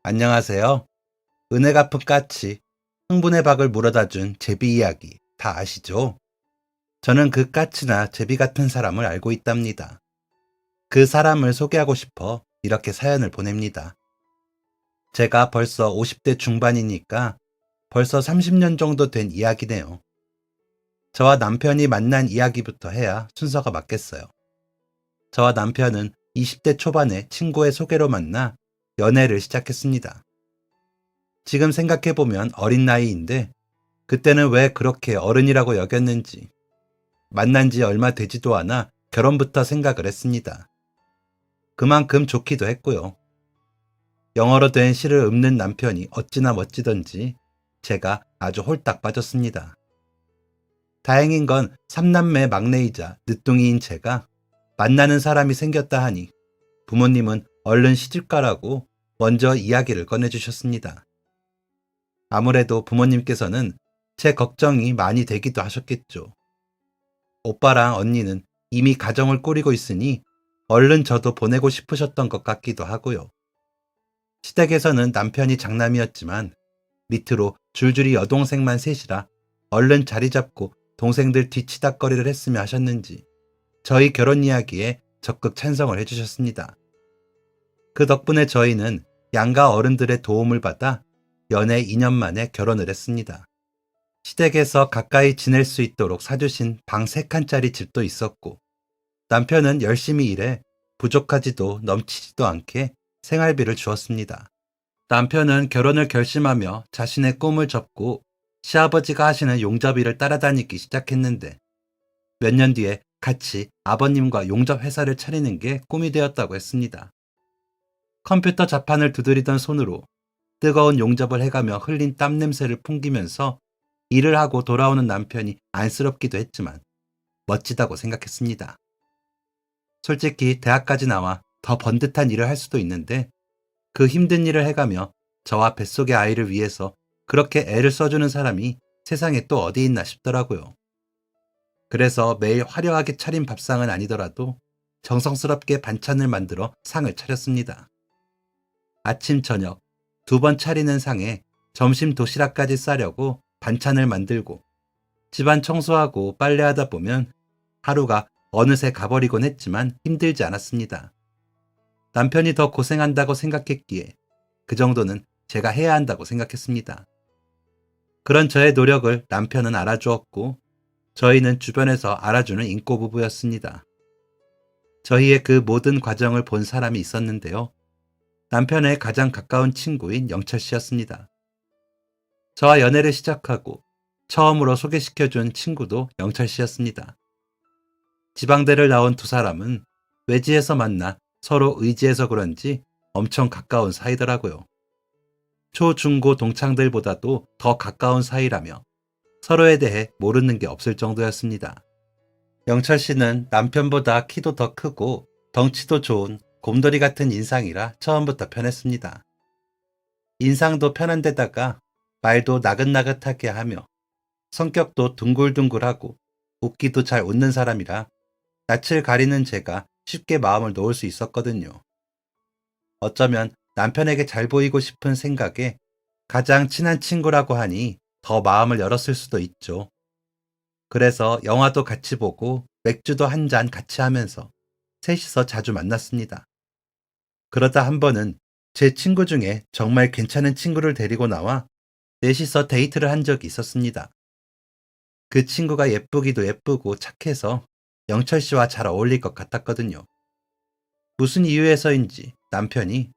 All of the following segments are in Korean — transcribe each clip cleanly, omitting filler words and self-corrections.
안녕하세요. 은혜 갚은 까치, 흥분의 박을 물어다 준 제비 이야기 다 아시죠? 저는 그 까치나 제비 같은 사람을 알고 있답니다. 그 사람을 소개하고 싶어 이렇게 사연을 보냅니다. 제가 벌써 50대 중반이니까 벌써 30년 정도 된 이야기네요. 저와 남편이 만난 이야기부터 해야 순서가 맞겠어요. 저와 남편은 20대 초반에 친구의 소개로 만나 연애를 시작했습니다. 지금 생각해보면 어린 나이인데 그때는 왜 그렇게 어른이라고 여겼는지, 만난 지 얼마 되지도 않아 결혼부터 생각을 했습니다. 그만큼 좋기도 했고요. 영어로 된 시를 읊는 남편이 어찌나 멋지던지 제가 아주 홀딱 빠졌습니다. 다행인 건 삼남매 막내이자 늦둥이인 제가 만나는 사람이 생겼다 하니 부모님은 얼른 시집가라고 먼저 이야기를 꺼내주셨습니다. 아무래도 부모님께서는 제 걱정이 많이 되기도 하셨겠죠. 오빠랑 언니는 이미 가정을 꾸리고 있으니 얼른 저도 보내고 싶으셨던 것 같기도 하고요. 시댁에서는 남편이 장남이었지만 밑으로 줄줄이 여동생만 셋이라 얼른 자리 잡고 동생들 뒤치다꺼리를 했으면 하셨는지 저희 결혼 이야기에 적극 찬성을 해주셨습니다. 그 덕분에 저희는 양가 어른들의 도움을 받아 연애 2년 만에 결혼을 했습니다. 시댁에서 가까이 지낼 수 있도록 사주신 방 3칸짜리 집도 있었고 남편은 열심히 일해 부족하지도 넘치지도 않게 생활비를 주었습니다. 남편은 결혼을 결심하며 자신의 꿈을 접고 시아버지가 하시는 용접일을 따라다니기 시작했는데 몇 년 뒤에 같이 아버님과 용접 회사를 차리는 게 꿈이 되었다고 했습니다. 컴퓨터 자판을 두드리던 손으로 뜨거운 용접을 해가며 흘린 땀 냄새를 풍기면서 일을 하고 돌아오는 남편이 안쓰럽기도 했지만 멋지다고 생각했습니다. 솔직히 대학까지 나와 더 번듯한 일을 할 수도 있는데 그 힘든 일을 해가며 저와 뱃속의 아이를 위해서 그렇게 애를 써주는 사람이 세상에 또 어디 있나 싶더라고요. 그래서 매일 화려하게 차린 밥상은 아니더라도 정성스럽게 반찬을 만들어 상을 차렸습니다. 아침 저녁 2번 차리는 상에 점심 도시락까지 싸려고 반찬을 만들고 집안 청소하고 빨래하다 보면 하루가 어느새 가버리곤 했지만 힘들지 않았습니다. 남편이 더 고생한다고 생각했기에 그 정도는 제가 해야 한다고 생각했습니다. 그런 저의 노력을 남편은 알아주었고 저희는 주변에서 알아주는 인꼬부부였습니다. 저희의 그 모든 과정을 본 사람이 있었는데요. 남편의 가장 가까운 친구인 영철 씨였습니다. 저와 연애를 시작하고 처음으로 소개시켜준 친구도 영철 씨였습니다. 지방대를 나온 두 사람은 외지에서 만나 서로 의지해서 그런지 엄청 가까운 사이더라고요. 초, 중, 고 동창들보다도 더 가까운 사이라며 서로에 대해 모르는 게 없을 정도였습니다. 영철 씨는 남편보다 키도 더 크고 덩치도 좋은 곰돌이 같은 인상이라 처음부터 편했습니다. 인상도 편한 데다가 말도 나긋나긋하게 하며 성격도 둥글둥글하고 웃기도 잘 웃는 사람이라 낯을 가리는 제가 쉽게 마음을 놓을 수 있었거든요. 어쩌면 남편에게 잘 보이고 싶은 생각에 가장 친한 친구라고 하니 더 마음을 열었을 수도 있죠. 그래서 영화도 같이 보고 맥주도 한 잔 같이 하면서 셋이서 자주 만났습니다. 그러다 한 번은 제 친구 중에 정말 괜찮은 친구를 데리고 나와 넷이서 데이트를 한 적이 있었습니다. 그 친구가 예쁘기도 예쁘고 착해서 영철 씨와 잘 어울릴 것 같았거든요. 무슨 이유에서인지 남편이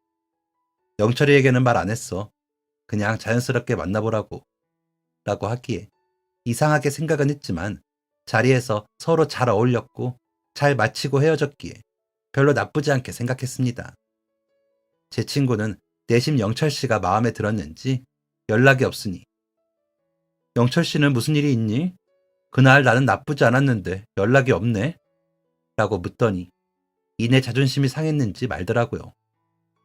영철이에게는 말 안 했어. 그냥 자연스럽게 만나보라고 라고 하기에 이상하게 생각은 했지만 자리에서 서로 잘 어울렸고 잘 마치고 헤어졌기에 별로 나쁘지 않게 생각했습니다. 제 친구는 내심 영철 씨가 마음에 들었는지 연락이 없으니 영철 씨는 무슨 일이 있니? 그날 나는 나쁘지 않았는데 연락이 없네? 라고 묻더니 이내 자존심이 상했는지 말더라고요.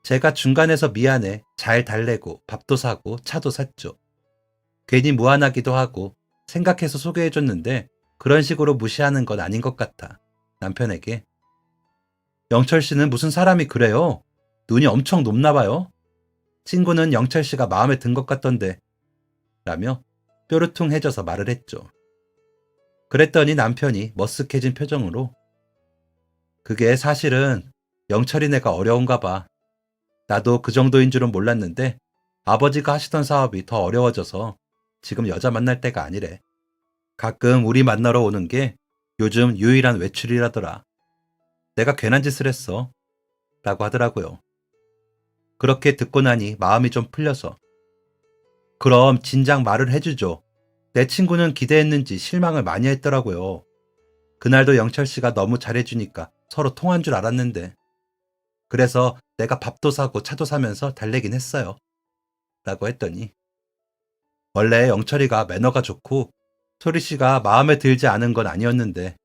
제가 중간에서 미안해 잘 달래고 밥도 사고 차도 샀죠. 괜히 무안하기도 하고 생각해서 소개해줬는데 그런 식으로 무시하는 건 아닌 것 같아 남편에게 영철 씨는 무슨 사람이 그래요? 눈이 엄청 높나 봐요? 친구는 영철 씨가 마음에 든 것 같던데 라며 뾰루퉁해져서 말을 했죠. 그랬더니 남편이 머쓱해진 표정으로 그게 사실은 영철이네가 어려운가 봐. 나도 그 정도인 줄은 몰랐는데 아버지가 하시던 사업이 더 어려워져서 지금 여자 만날 때가 아니래. 가끔 우리 만나러 오는 게 요즘 유일한 외출이라더라. 내가 괜한 짓을 했어. 라고 하더라고요. 그렇게 듣고 나니 마음이 좀 풀려서 그럼 진작 말을 해주죠. 내 친구는 기대했는지 실망을 많이 했더라고요. 그날도 영철 씨가 너무 잘해주니까 서로 통한 줄 알았는데 그래서 내가 밥도 사고 차도 사면서 달래긴 했어요. 라고 했더니 원래 영철이가 매너가 좋고 소리 씨가 마음에 들지 않은 건 아니었는데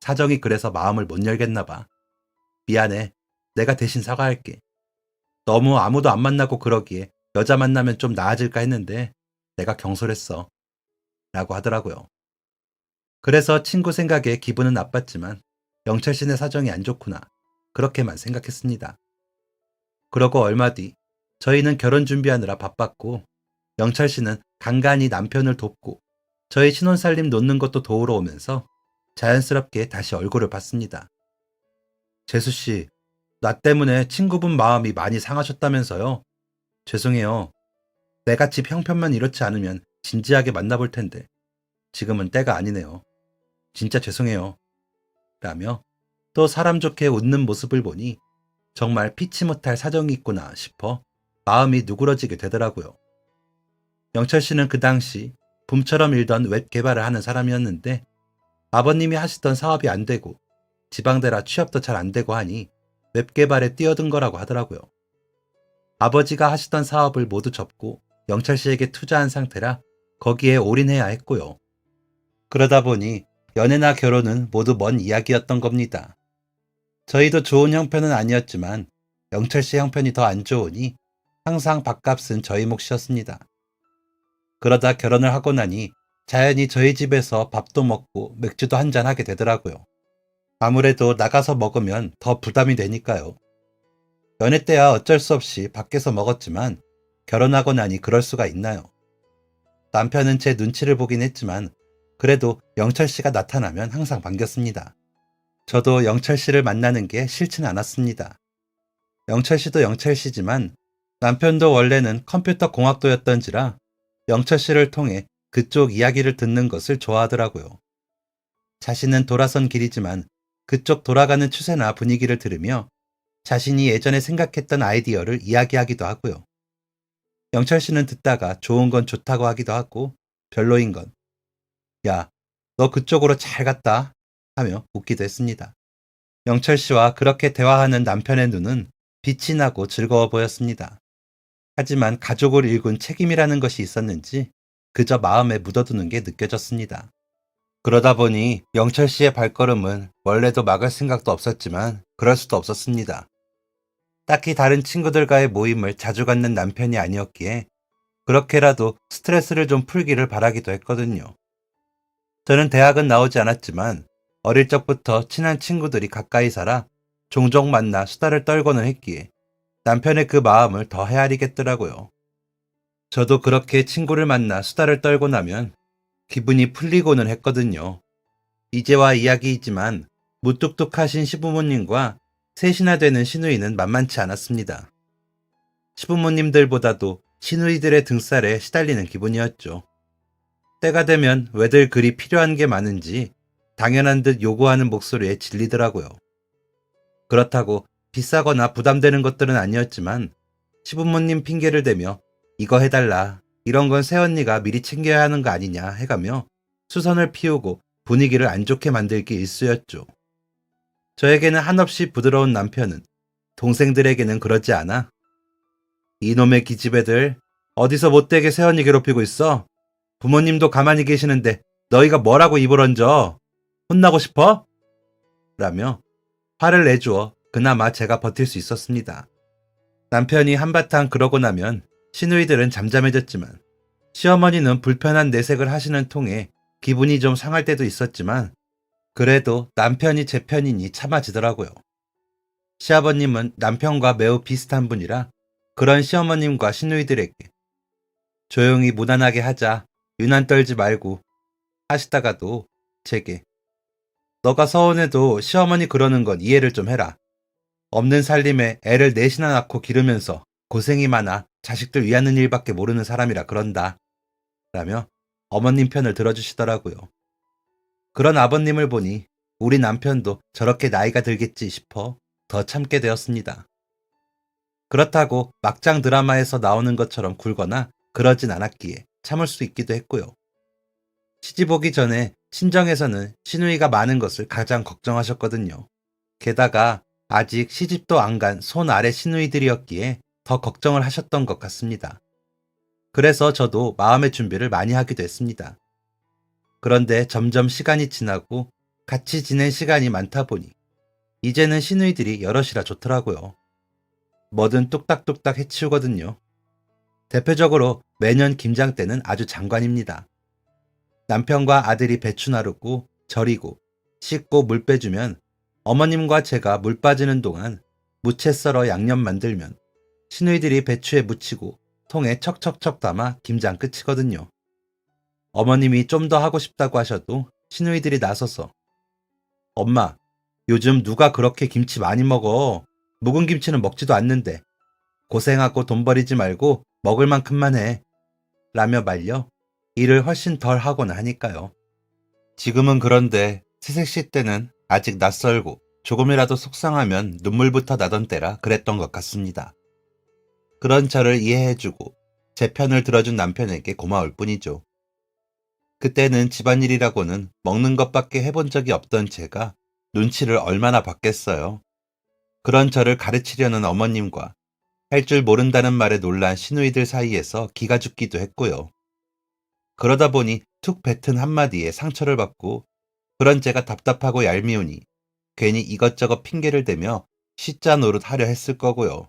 사정이 그래서 마음을 못 열겠나 봐. 미안해. 내가 대신 사과할게. 너무 아무도 안 만나고 그러기에 여자 만나면 좀 나아질까 했는데 내가 경솔했어. 라고 하더라고요. 그래서 친구 생각에 기분은 나빴지만 영철 씨네 사정이 안 좋구나. 그렇게만 생각했습니다. 그러고 얼마 뒤 저희는 결혼 준비하느라 바빴고 영철 씨는 간간히 남편을 돕고 저희 신혼살림 놓는 것도 도우러 오면서 자연스럽게 다시 얼굴을 봤습니다. 재수 씨, 나 때문에 친구분 마음이 많이 상하셨다면서요? 죄송해요. 내가 집 형편만 이렇지 않으면 진지하게 만나볼 텐데 지금은 때가 아니네요. 진짜 죄송해요. 라며 또 사람 좋게 웃는 모습을 보니 정말 피치 못할 사정이 있구나 싶어 마음이 누그러지게 되더라고요. 영철 씨는 그 당시 붐처럼 일던 웹 개발을 하는 사람이었는데 아버님이 하시던 사업이 안 되고 지방대라 취업도 잘 안 되고 하니 웹 개발에 뛰어든 거라고 하더라고요. 아버지가 하시던 사업을 모두 접고 영철 씨에게 투자한 상태라 거기에 올인해야 했고요. 그러다 보니 연애나 결혼은 모두 먼 이야기였던 겁니다. 저희도 좋은 형편은 아니었지만 영철 씨 형편이 더 안 좋으니 항상 밥값은 저희 몫이었습니다. 그러다 결혼을 하고 나니 자연히 저희 집에서 밥도 먹고 맥주도 한잔 하게 되더라고요. 아무래도 나가서 먹으면 더 부담이 되니까요. 연애 때야 어쩔 수 없이 밖에서 먹었지만 결혼하고 나니 그럴 수가 있나요? 남편은 제 눈치를 보긴 했지만 그래도 영철 씨가 나타나면 항상 반겼습니다. 저도 영철 씨를 만나는 게 싫진 않았습니다. 영철 씨도 영철 씨지만 남편도 원래는 컴퓨터 공학도였던지라 영철 씨를 통해 그쪽 이야기를 듣는 것을 좋아하더라고요. 자신은 돌아선 길이지만 그쪽 돌아가는 추세나 분위기를 들으며 자신이 예전에 생각했던 아이디어를 이야기하기도 하고요. 영철 씨는 듣다가 좋은 건 좋다고 하기도 하고 별로인 건 야, 너 그쪽으로 잘 갔다 하며 웃기도 했습니다. 영철 씨와 그렇게 대화하는 남편의 눈은 빛이 나고 즐거워 보였습니다. 하지만 가족을 일군 책임이라는 것이 있었는지 그저 마음에 묻어두는 게 느껴졌습니다. 그러다 보니 영철 씨의 발걸음은 원래도 막을 생각도 없었지만 그럴 수도 없었습니다. 딱히 다른 친구들과의 모임을 자주 갖는 남편이 아니었기에 그렇게라도 스트레스를 좀 풀기를 바라기도 했거든요. 저는 대학은 나오지 않았지만 어릴 적부터 친한 친구들이 가까이 살아 종종 만나 수다를 떨고는 했기에 남편의 그 마음을 더 헤아리겠더라고요. 저도 그렇게 친구를 만나 수다를 떨고 나면 기분이 풀리고는 했거든요. 이제와 이야기이지만 무뚝뚝하신 시부모님과 셋이나 되는 시누이는 만만치 않았습니다. 시부모님들보다도 시누이들의 등살에 시달리는 기분이었죠. 때가 되면 왜들 그리 필요한 게 많은지 당연한 듯 요구하는 목소리에 질리더라고요. 그렇다고 비싸거나 부담되는 것들은 아니었지만 시부모님 핑계를 대며 이거 해달라, 이런 건 새언니가 미리 챙겨야 하는 거 아니냐 해가며 수선을 피우고 분위기를 안 좋게 만들기 일쑤였죠. 저에게는 한없이 부드러운 남편은 동생들에게는 그러지 않아. 이놈의 기집애들 어디서 못되게 새언니 괴롭히고 있어? 부모님도 가만히 계시는데 너희가 뭐라고 입을 얹어? 혼나고 싶어? 라며 화를 내주어 그나마 제가 버틸 수 있었습니다. 남편이 한바탕 그러고 나면 시누이들은 잠잠해졌지만 시어머니는 불편한 내색을 하시는 통에 기분이 좀 상할 때도 있었지만 그래도 남편이 제 편이니 참아지더라고요. 시아버님은 남편과 매우 비슷한 분이라 그런 시어머님과 시누이들에게 조용히 무난하게 하자, 유난 떨지 말고 하시다가도 제게 너가 서운해도 시어머니 그러는 건 이해를 좀 해라. 없는 살림에 애를 넷이나 낳고 기르면서 고생이 많아 자식들 위하는 일밖에 모르는 사람이라 그런다. 라며 어머님 편을 들어주시더라고요. 그런 아버님을 보니 우리 남편도 저렇게 나이가 들겠지 싶어 더 참게 되었습니다. 그렇다고 막장 드라마에서 나오는 것처럼 굴거나 그러진 않았기에 참을 수 있기도 했고요. 시집 오기 전에 친정에서는 시누이가 많은 것을 가장 걱정하셨거든요. 게다가 아직 시집도 안 간 손 아래 시누이들이었기에 더 걱정을 하셨던 것 같습니다. 그래서 저도 마음의 준비를 많이 하기도 했습니다. 그런데 점점 시간이 지나고 같이 지낸 시간이 많다 보니 이제는 시누이들이 여럿이라 좋더라고요. 뭐든 뚝딱뚝딱 해치우거든요. 대표적으로 매년 김장 때는 아주 장관입니다. 남편과 아들이 배추 나르고 절이고 씻고 물 빼주면 어머님과 제가 물 빠지는 동안 무채 썰어 양념 만들면 시누이들이 배추에 무치고 통에 척척척 담아 김장 끝이거든요. 어머님이 좀 더 하고 싶다고 하셔도 시누이들이 나서서 엄마, 요즘 누가 그렇게 김치 많이 먹어? 묵은 김치는 먹지도 않는데 고생하고 돈 버리지 말고 먹을 만큼만 해. 라며 말려 일을 훨씬 덜 하곤 하니까요. 지금은 그런데 새색시 때는 아직 낯설고 조금이라도 속상하면 눈물부터 나던 때라 그랬던 것 같습니다. 그런 저를 이해해주고 제 편을 들어준 남편에게 고마울 뿐이죠. 그때는 집안일이라고는 먹는 것밖에 해본 적이 없던 제가 눈치를 얼마나 봤겠어요. 그런 저를 가르치려는 어머님과 할 줄 모른다는 말에 놀란 시누이들 사이에서 기가 죽기도 했고요. 그러다 보니 툭 뱉은 한마디에 상처를 받고 그런 제가 답답하고 얄미우니 괜히 이것저것 핑계를 대며 시자 노릇 하려 했을 거고요.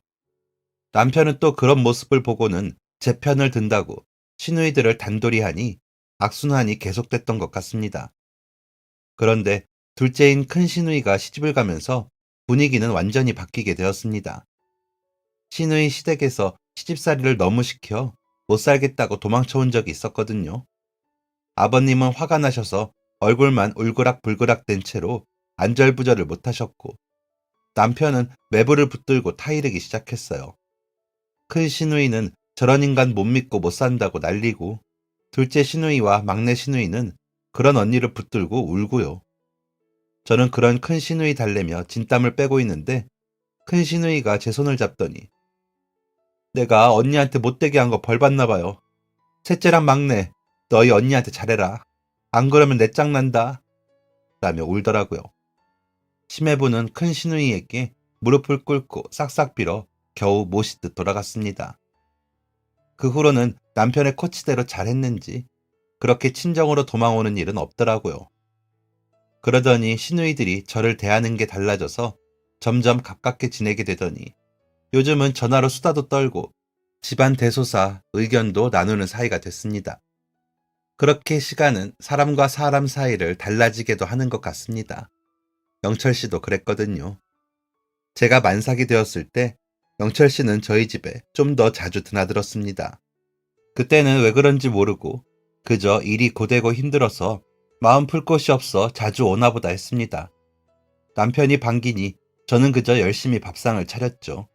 남편은 또 그런 모습을 보고는 제 편을 든다고 시누이들을 단돌이 하니 악순환이 계속됐던 것 같습니다. 그런데 둘째인 큰 시누이가 시집을 가면서 분위기는 완전히 바뀌게 되었습니다. 시누이 시댁에서 시집살이를 너무 시켜 못 살겠다고 도망쳐온 적이 있었거든요. 아버님은 화가 나셔서 얼굴만 울그락불그락 된 채로 안절부절을 못하셨고 남편은 매부를 붙들고 타이르기 시작했어요. 큰 시누이는 저런 인간 못 믿고 못 산다고 난리고 둘째 시누이와 막내 시누이는 그런 언니를 붙들고 울고요. 저는 그런 큰 시누이 달래며 진땀을 빼고 있는데 큰 시누이가 제 손을 잡더니 내가 언니한테 못되게 한 거 벌 받나 봐요. 셋째랑 막내 너희 언니한테 잘해라. 안 그러면 내 짱 난다. 라며 울더라고요. 심해부는 큰 시누이에게 무릎을 꿇고 싹싹 빌어 겨우 모시듯 돌아갔습니다. 그 후로는 남편의 코치대로 잘했는지 그렇게 친정으로 도망오는 일은 없더라고요. 그러더니 시누이들이 저를 대하는 게 달라져서 점점 가깝게 지내게 되더니 요즘은 전화로 수다도 떨고 집안 대소사 의견도 나누는 사이가 됐습니다. 그렇게 시간은 사람과 사람 사이를 달라지게도 하는 것 같습니다. 영철 씨도 그랬거든요. 제가 만삭이 되었을 때 영철 씨는 저희 집에 좀 더 자주 드나들었습니다. 그때는 왜 그런지 모르고 그저 일이 고되고 힘들어서 마음 풀 곳이 없어 자주 오나 보다 했습니다. 남편이 반기니 저는 그저 열심히 밥상을 차렸죠.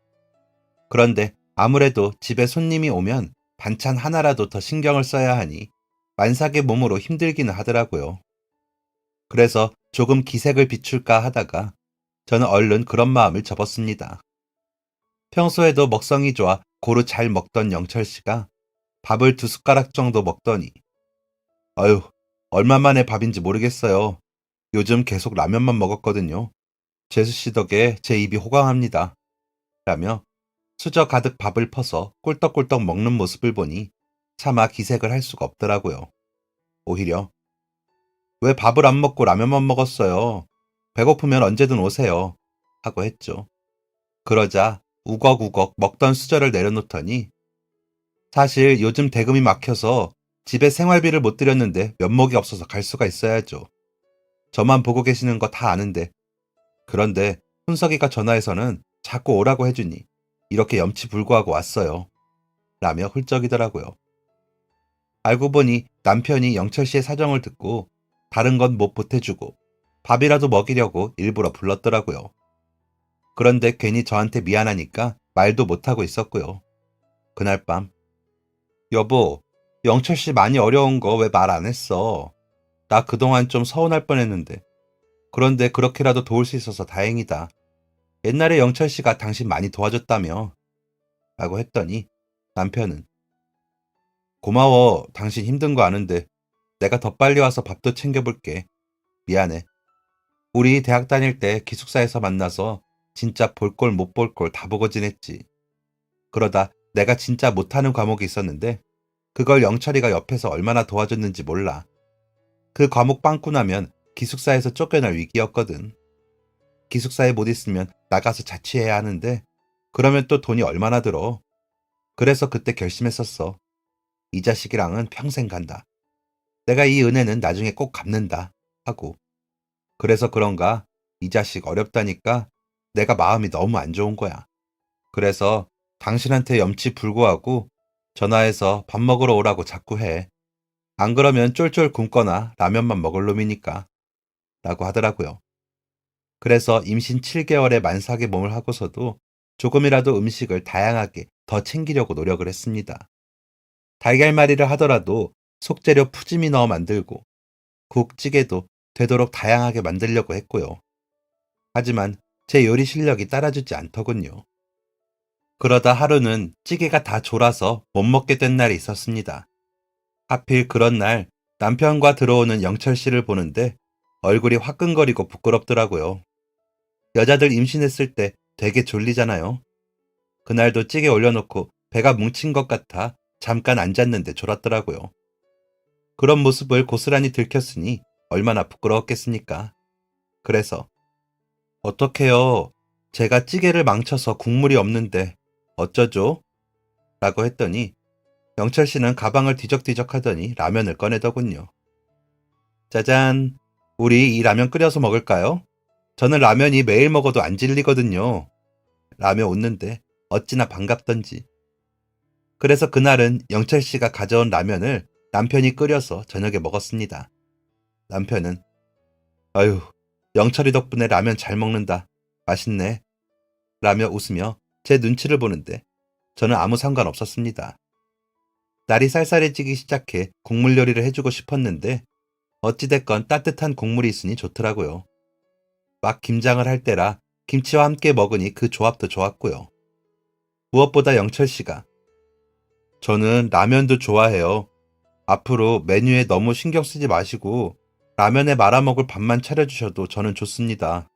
그런데 아무래도 집에 손님이 오면 반찬 하나라도 더 신경을 써야 하니 만삭의 몸으로 힘들기는 하더라고요. 그래서 조금 기색을 비출까 하다가 저는 얼른 그런 마음을 접었습니다. 평소에도 먹성이 좋아 고루 잘 먹던 영철 씨가 밥을 2숟가락 정도 먹더니 아유, 얼마 만에 밥인지 모르겠어요. 요즘 계속 라면만 먹었거든요. 재수 씨 덕에 제 입이 호강합니다. 라며 수저 가득 밥을 퍼서 꿀떡꿀떡 먹는 모습을 보니 차마 기색을 할 수가 없더라고요. 오히려 왜 밥을 안 먹고 라면만 먹었어요? 배고프면 언제든 오세요. 하고 했죠. 그러자 우걱우걱 먹던 수저를 내려놓더니 사실 요즘 대금이 막혀서 집에 생활비를 못 드렸는데 면목이 없어서 갈 수가 있어야죠. 저만 보고 계시는 거 다 아는데. 그런데 훈석이가 전화해서는 자꾸 오라고 해주니 이렇게 염치불구하고 왔어요. 라며 훌쩍이더라고요. 알고 보니 남편이 영철 씨의 사정을 듣고 다른 건 못 보태주고 밥이라도 먹이려고 일부러 불렀더라고요. 그런데 괜히 저한테 미안하니까 말도 못하고 있었고요. 그날 밤, 여보, 영철 씨 많이 어려운 거 왜 말 안 했어? 나 그동안 좀 서운할 뻔했는데. 그런데 그렇게라도 도울 수 있어서 다행이다. 옛날에 영철 씨가 당신 많이 도와줬다며. 라고 했더니 남편은 고마워. 당신 힘든 거 아는데 내가 더 빨리 와서 밥도 챙겨볼게. 미안해. 우리 대학 다닐 때 기숙사에서 만나서 진짜 볼 꼴 못 볼 꼴 다 보고 지냈지. 그러다 내가 진짜 못하는 과목이 있었는데 그걸 영철이가 옆에서 얼마나 도와줬는지 몰라. 그 과목 빵꾸 나면 기숙사에서 쫓겨날 위기였거든. 기숙사에 못 있으면 나가서 자취해야 하는데 그러면 또 돈이 얼마나 들어. 그래서 그때 결심했었어. 이 자식이랑은 평생 간다. 내가 이 은혜는 나중에 꼭 갚는다. 하고. 그래서 그런가 이 자식 어렵다니까 내가 마음이 너무 안 좋은 거야. 그래서 당신한테 염치 불구하고 전화해서 밥 먹으러 오라고 자꾸 해. 안 그러면 쫄쫄 굶거나 라면만 먹을 놈이니까. 라고 하더라고요. 그래서 임신 7개월에 만삭의 몸을 하고서도 조금이라도 음식을 다양하게 더 챙기려고 노력을 했습니다. 달걀말이를 하더라도 속재료 푸짐히 넣어 만들고 국찌개도 되도록 다양하게 만들려고 했고요. 하지만 제 요리 실력이 따라주지 않더군요. 그러다 하루는 찌개가 다 졸아서 못 먹게 된 날이 있었습니다. 하필 그런 날 남편과 들어오는 영철 씨를 보는데 얼굴이 화끈거리고 부끄럽더라고요. 여자들 임신했을 때 되게 졸리잖아요. 그날도 찌개 올려놓고 배가 뭉친 것 같아 잠깐 앉았는데 졸았더라고요. 그런 모습을 고스란히 들켰으니 얼마나 부끄러웠겠습니까? 그래서 어떡해요. 제가 찌개를 망쳐서 국물이 없는데 어쩌죠? 라고 했더니 영철 씨는 가방을 뒤적뒤적 하더니 라면을 꺼내더군요. 짜잔, 우리 이 라면 끓여서 먹을까요? 저는 라면이 매일 먹어도 안 질리거든요. 라며 웃는데 어찌나 반갑던지. 그래서 그날은 영철 씨가 가져온 라면을 남편이 끓여서 저녁에 먹었습니다. 남편은 아유, 영철이 덕분에 라면 잘 먹는다. 맛있네. 라며 웃으며 제 눈치를 보는데 저는 아무 상관없었습니다. 날이 쌀쌀해지기 시작해 국물 요리를 해주고 싶었는데 어찌됐건 따뜻한 국물이 있으니 좋더라고요. 막 김장을 할 때라 김치와 함께 먹으니 그 조합도 좋았고요. 무엇보다 영철 씨가 저는 라면도 좋아해요. 앞으로 메뉴에 너무 신경 쓰지 마시고 라면에 말아먹을 밥만 차려주셔도 저는 좋습니다.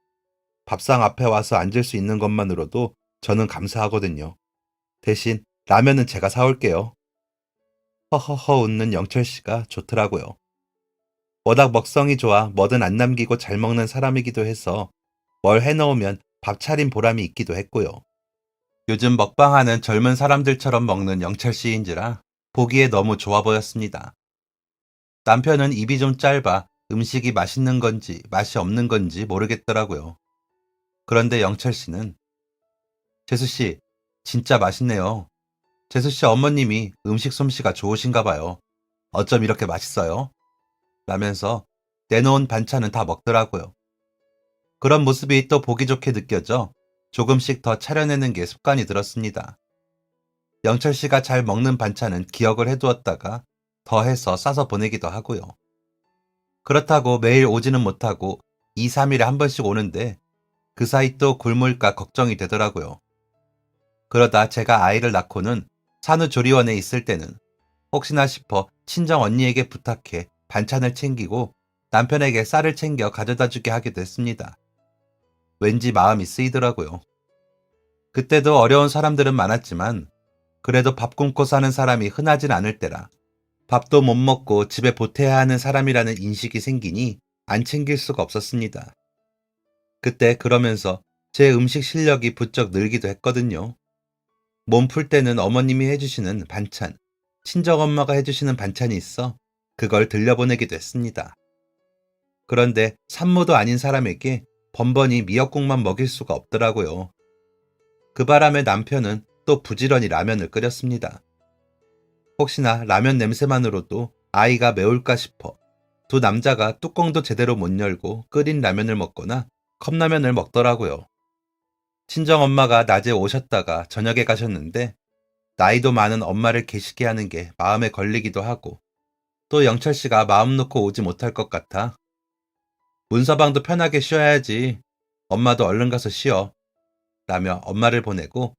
밥상 앞에 와서 앉을 수 있는 것만으로도 저는 감사하거든요. 대신 라면은 제가 사올게요. 허허허 웃는 영철 씨가 좋더라고요. 워낙 먹성이 좋아 뭐든 안 남기고 잘 먹는 사람이기도 해서 뭘 해놓으면 밥 차린 보람이 있기도 했고요. 요즘 먹방하는 젊은 사람들처럼 먹는 영철 씨인지라 보기에 너무 좋아 보였습니다. 남편은 입이 좀 짧아 음식이 맛있는 건지 맛이 없는 건지 모르겠더라고요. 그런데 영철 씨는 재수 씨, 진짜 맛있네요. 재수 씨 어머님이 음식 솜씨가 좋으신가 봐요. 어쩜 이렇게 맛있어요? 라면서 내놓은 반찬은 다 먹더라고요. 그런 모습이 또 보기 좋게 느껴져 조금씩 더 차려내는 게 습관이 들었습니다. 영철 씨가 잘 먹는 반찬은 기억을 해두었다가 더해서 싸서 보내기도 하고요. 그렇다고 매일 오지는 못하고 2, 3일에 한 번씩 오는데 그 사이 또 굶을까 걱정이 되더라고요. 그러다 제가 아이를 낳고는 산후조리원에 있을 때는 혹시나 싶어 친정 언니에게 부탁해 반찬을 챙기고 남편에게 쌀을 챙겨 가져다 주게 하기도 했습니다. 왠지 마음이 쓰이더라고요. 그때도 어려운 사람들은 많았지만 그래도 밥 굶고 사는 사람이 흔하진 않을 때라 밥도 못 먹고 집에 보태야 하는 사람이라는 인식이 생기니 안 챙길 수가 없었습니다. 그때 그러면서 제 음식 실력이 부쩍 늘기도 했거든요. 몸 풀 때는 어머님이 해주시는 반찬, 친정엄마가 해주시는 반찬이 있어 그걸 들려보내기도 했습니다. 그런데 산모도 아닌 사람에게 번번이 미역국만 먹일 수가 없더라고요. 그 바람에 남편은 또 부지런히 라면을 끓였습니다. 혹시나 라면 냄새만으로도 아이가 매울까 싶어 두 남자가 뚜껑도 제대로 못 열고 끓인 라면을 먹거나 컵라면을 먹더라고요. 친정엄마가 낮에 오셨다가 저녁에 가셨는데 나이도 많은 엄마를 계시게 하는 게 마음에 걸리기도 하고 또 영철 씨가 마음 놓고 오지 못할 것 같아 문서방도 편하게 쉬어야지. 엄마도 얼른 가서 쉬어. 라며 엄마를 보내고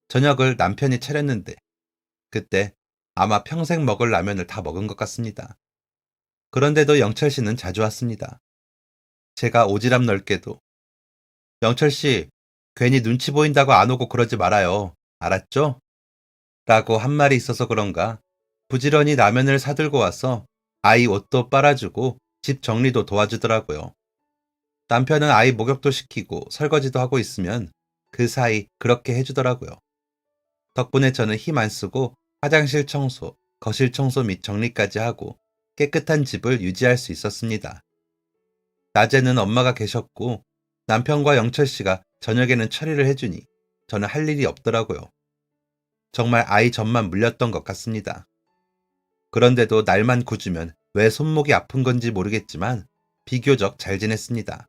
저녁을 남편이 차렸는데 그때 아마 평생 먹을 라면을 다 먹은 것 같습니다. 그런데도 영철 씨는 자주 왔습니다. 제가 오지랖 넓게도 영철 씨 괜히 눈치 보인다고 안 오고 그러지 말아요. 알았죠? 라고 한 말이 있어서 그런가 부지런히 라면을 사들고 와서 아이 옷도 빨아주고 집 정리도 도와주더라고요. 남편은 아이 목욕도 시키고 설거지도 하고 있으면 그 사이 그렇게 해주더라고요. 덕분에 저는 힘 안 쓰고 화장실 청소, 거실 청소 및 정리까지 하고 깨끗한 집을 유지할 수 있었습니다. 낮에는 엄마가 계셨고 남편과 영철 씨가 저녁에는 처리를 해주니 저는 할 일이 없더라고요. 정말 아이 젖만 물렸던 것 같습니다. 그런데도 날만 굳으면 왜 손목이 아픈 건지 모르겠지만 비교적 잘 지냈습니다.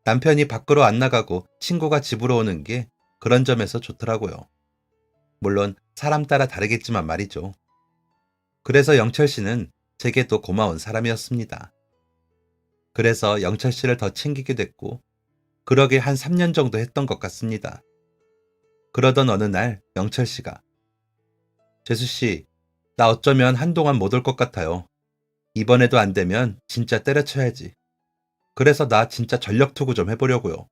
남편이 밖으로 안 나가고 친구가 집으로 오는 게 그런 점에서 좋더라고요. 물론 사람 따라 다르겠지만 말이죠. 그래서 영철 씨는 제게 또 고마운 사람이었습니다. 그래서 영철 씨를 더 챙기게 됐고 그러길 한 3년 정도 했던 것 같습니다. 그러던 어느 날 영철 씨가 재수 씨, 나 어쩌면 한동안 못 올 것 같아요. 이번에도 안 되면 진짜 때려쳐야지. 그래서 나 진짜 전력 투구 좀 해보려고요.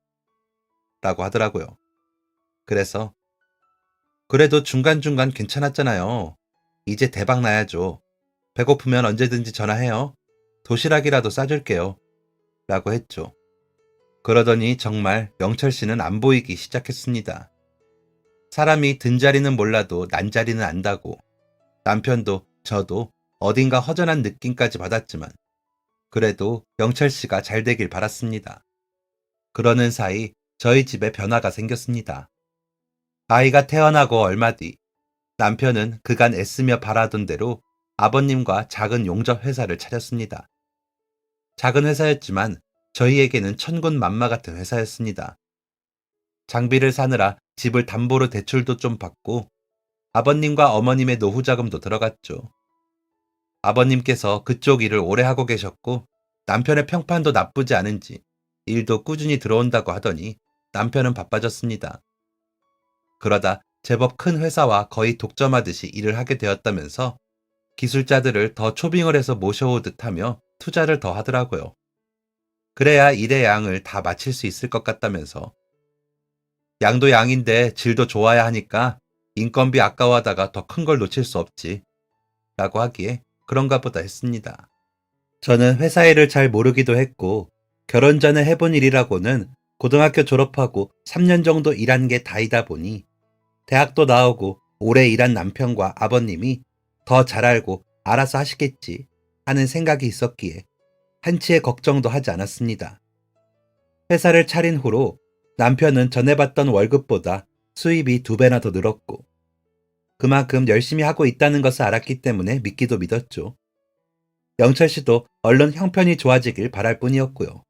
라고 하더라고요. 그래서 그래도 중간중간 괜찮았잖아요. 이제 대박 나야죠. 배고프면 언제든지 전화해요. 도시락이라도 싸줄게요. 라고 했죠. 그러더니 정말 영철 씨는 안 보이기 시작했습니다. 사람이 든 자리는 몰라도 난 자리는 안다고 남편도 저도 어딘가 허전한 느낌까지 받았지만 그래도 영철 씨가 잘 되길 바랐습니다. 그러는 사이 저희 집에 변화가 생겼습니다. 아이가 태어나고 얼마 뒤 남편은 그간 애쓰며 바라던 대로 아버님과 작은 용접 회사를 차렸습니다. 작은 회사였지만 저희에게는 천군만마 같은 회사였습니다. 장비를 사느라 집을 담보로 대출도 좀 받고 아버님과 어머님의 노후 자금도 들어갔죠. 아버님께서 그쪽 일을 오래 하고 계셨고 남편의 평판도 나쁘지 않은지 일도 꾸준히 들어온다고 하더니 남편은 바빠졌습니다. 그러다 제법 큰 회사와 거의 독점하듯이 일을 하게 되었다면서 기술자들을 더 초빙을 해서 모셔오듯 하며 투자를 더 하더라고요. 그래야 일의 양을 다 마칠 수 있을 것 같다면서 양도 양인데 질도 좋아야 하니까 인건비 아까워하다가 더 큰 걸 놓칠 수 없지 라고 하기에 그런가 보다 했습니다. 저는 회사 일을 잘 모르기도 했고 결혼 전에 해본 일이라고는 고등학교 졸업하고 3년 정도 일한 게 다이다 보니 대학도 나오고 오래 일한 남편과 아버님이 더 잘 알고 알아서 하시겠지 하는 생각이 있었기에 한치의 걱정도 하지 않았습니다. 회사를 차린 후로 남편은 전에 받던 월급보다 수입이 2배나 더 늘었고 그만큼 열심히 하고 있다는 것을 알았기 때문에 믿기도 믿었죠. 영철 씨도 얼른 형편이 좋아지길 바랄 뿐이었고요.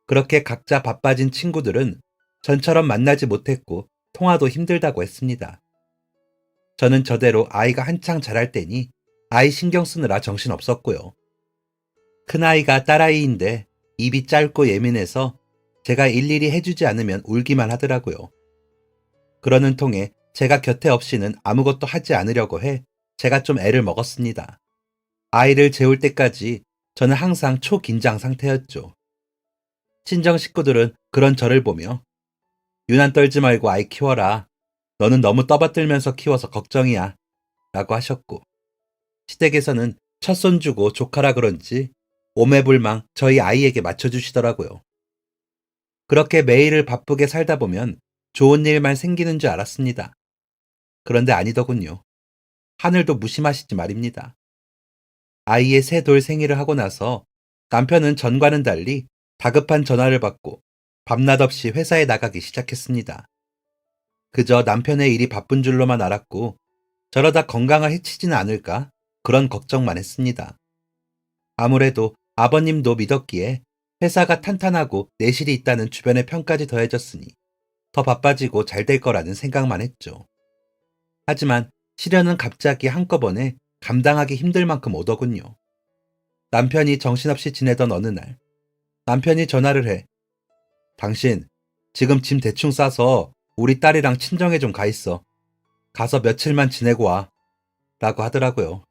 그렇게 각자 바빠진 친구들은 전처럼 만나지 못했고 통화도 힘들다고 했습니다. 저는 저대로 아이가 한창 자랄 때니 아이 신경 쓰느라 정신 없었고요. 큰아이가 딸아이인데 입이 짧고 예민해서 제가 일일이 해주지 않으면 울기만 하더라고요. 그러는 통에 제가 곁에 없이는 아무것도 하지 않으려고 해 제가 좀 애를 먹었습니다. 아이를 재울 때까지 저는 항상 초긴장 상태였죠. 친정 식구들은 그런 저를 보며 유난 떨지 말고 아이 키워라. 너는 너무 떠받들면서 키워서 걱정이야. 라고 하셨고 시댁에서는 첫손 주고 조카라 그런지 오매불망 저희 아이에게 맞춰주시더라고요. 그렇게 매일을 바쁘게 살다 보면 좋은 일만 생기는 줄 알았습니다. 그런데 아니더군요. 하늘도 무심하시지 말입니다. 아이의 새 돌 생일을 하고 나서 남편은 전과는 달리 다급한 전화를 받고 밤낮 없이 회사에 나가기 시작했습니다. 그저 남편의 일이 바쁜 줄로만 알았고 저러다 건강을 해치지는 않을까 그런 걱정만 했습니다. 아무래도 아버님도 믿었기에 회사가 탄탄하고 내실이 있다는 주변의 평까지 더해졌으니 더 바빠지고 잘 될 거라는 생각만 했죠. 하지만 시련은 갑자기 한꺼번에 감당하기 힘들 만큼 오더군요. 남편이 정신없이 지내던 어느 날 남편이 전화를 해 당신 지금 짐 대충 싸서 우리 딸이랑 친정에 좀 가 있어. 가서 며칠만 지내고 와. 라고 하더라고요.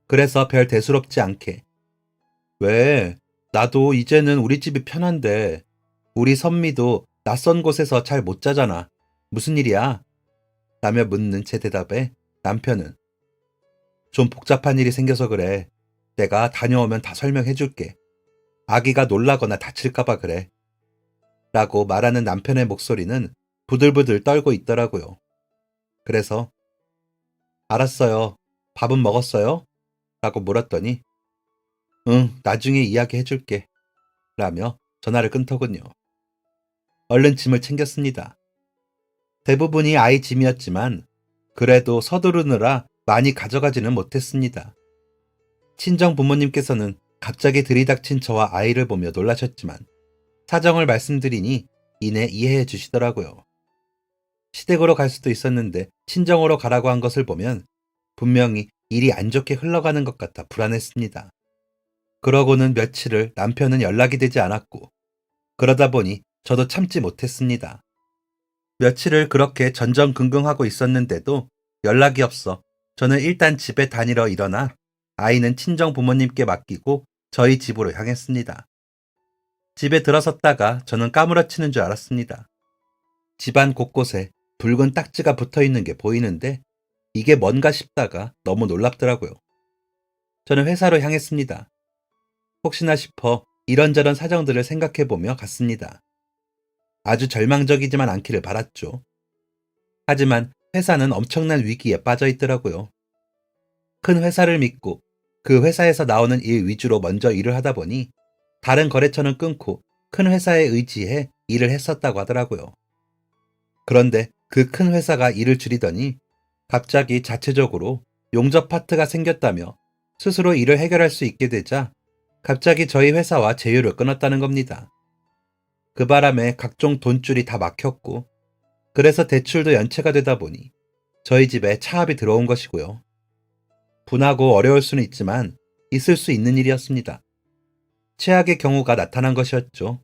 그래서 별 대수롭지 않게 왜? 나도 이제는 우리 집이 편한데 우리 선미도 낯선 곳에서 잘 못 자잖아. 무슨 일이야? 라며 묻는 제 대답에 남편은 좀 복잡한 일이 생겨서 그래. 내가 다녀오면 다 설명해 줄게. 아기가 놀라거나 다칠까봐 그래. 라고 말하는 남편의 목소리는 부들부들 떨고 있더라고요. 그래서 알았어요. 밥은 먹었어요? 라고 물었더니 응, 나중에 이야기해 줄게. 라며 전화를 끊더군요. 얼른 짐을 챙겼습니다. 대부분이 아이 짐이었지만 그래도 서두르느라 많이 가져가지는 못했습니다. 친정 부모님께서는 갑자기 들이닥친 저와 아이를 보며 놀라셨지만 사정을 말씀드리니 이내 이해해 주시더라고요. 시댁으로 갈 수도 있었는데 친정으로 가라고 한 것을 보면 분명히 일이 안 좋게 흘러가는 것 같아 불안했습니다. 그러고는 며칠을 남편은 연락이 되지 않았고 그러다 보니 저도 참지 못했습니다. 며칠을 그렇게 전전긍긍하고 있었는데도 연락이 없어 저는 일단 집에 다니러 일어나 아이는 친정 부모님께 맡기고 저희 집으로 향했습니다. 집에 들어섰다가 저는 까무러치는 줄 알았습니다. 집안 곳곳에 붉은 딱지가 붙어 있는 게 보이는데 이게 뭔가 싶다가 너무 놀랍더라고요. 저는 회사로 향했습니다. 혹시나 싶어 이런저런 사정들을 생각해보며 갔습니다. 아주 절망적이지만 않기를 바랐죠. 하지만 회사는 엄청난 위기에 빠져 있더라고요. 큰 회사를 믿고 그 회사에서 나오는 일 위주로 먼저 일을 하다 보니 다른 거래처는 끊고 큰 회사에 의지해 일을 했었다고 하더라고요. 그런데 그 큰 회사가 일을 줄이더니 갑자기 자체적으로 용접 파트가 생겼다며 스스로 일을 해결할 수 있게 되자 갑자기 저희 회사와 제휴를 끊었다는 겁니다. 그 바람에 각종 돈줄이 다 막혔고 그래서 대출도 연체가 되다 보니 저희 집에 차압이 들어온 것이고요. 분하고 어려울 수는 있지만 있을 수 있는 일이었습니다. 최악의 경우가 나타난 것이었죠.